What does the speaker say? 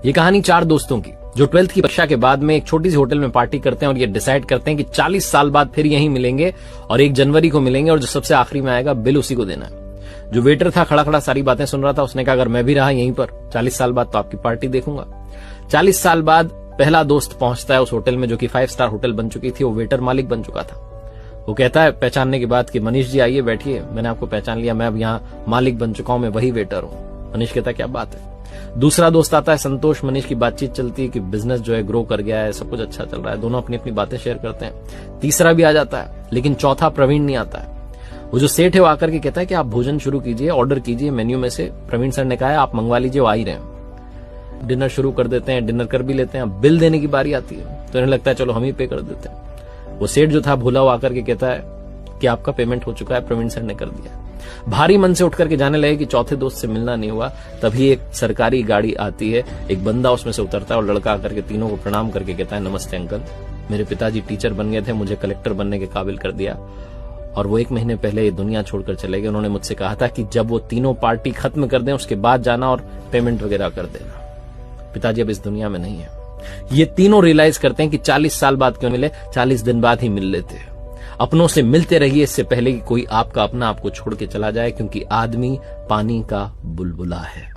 ये कहानी 4 दोस्तों की जो 12th की परीक्षा के बाद में एक छोटी सी होटल में पार्टी करते हैं और ये डिसाइड करते हैं कि 40 साल बाद फिर यहीं मिलेंगे और 1 जनवरी को मिलेंगे और जो सबसे आखिरी में आएगा बिल उसी को देना है। जो वेटर था खड़ा खड़ा सारी बातें सुन रहा था, उसने कहा अगर मैं भी रहा यहीं पर 40 साल बाद तो आपकी पार्टी देखूंगा। 40 साल बाद पहला दोस्त पहुंचता है उस होटल में जो कि 5 स्टार होटल बन चुकी थी। वो वेटर मालिक बन चुका था। वो कहता है पहचानने के बाद कि मनीष जी आइए बैठिए, मैंने आपको पहचान लिया, मैं अब यहाँ मालिक बन चुका हूं, मैं वही वेटर हूं। मनीष कहता है क्या बात है। दूसरा दोस्त आता है संतोष। मनीष की बातचीत चलती है कि बिजनेस जो है ग्रो कर गया है, सब कुछ अच्छा चल रहा है, दोनों अपनी अपनी बातें शेयर करते हैं। तीसरा भी आ जाता है, लेकिन चौथा प्रवीण नहीं आता है। वो जो सेठ है वो आकर के कहता है कि आप भोजन शुरू कीजिए, ऑर्डर कीजिए मेन्यू में से। प्रवीण सर ने कहा है आप मंगवा लीजिए, वो आ ही रहे हैं। डिनर शुरू कर देते हैं, डिनर कर भी लेते हैं। बिल देने की बारी आती है तो इन्हें लगता है चलो हम ही पे कर देते हैं। वो सेठ जो था भूला वो आकर के कहता है कि आपका पेमेंट हो चुका है, प्रवीण सर ने कर दिया। भारी मन से उठ करके जाने लगे कि चौथे दोस्त से मिलना नहीं हुआ। तभी एक सरकारी गाड़ी आती है, एक बंदा उसमें से उतरता है और लड़का आकर के तीनों को प्रणाम करके कहता है नमस्ते अंकल, मेरे पिताजी टीचर बन गए थे, मुझे कलेक्टर बनने के काबिल कर दिया और वो 1 महीने पहले ये दुनिया छोड़कर चले गए। उन्होंने मुझसे कहा था कि जब वो तीनों पार्टी खत्म कर दें उसके बाद जाना और पेमेंट वगैरह कर देना। पिताजी अब इस दुनिया में नहीं है। ये तीनों रियलाइज करते हैं कि 40 साल बाद क्यों मिले, 40 दिन बाद ही मिल लेते हैं। अपनों से मिलते रहिए इससे पहले कि कोई आपका अपना आपको छोड़ के चला जाए, क्योंकि आदमी पानी का बुलबुला है।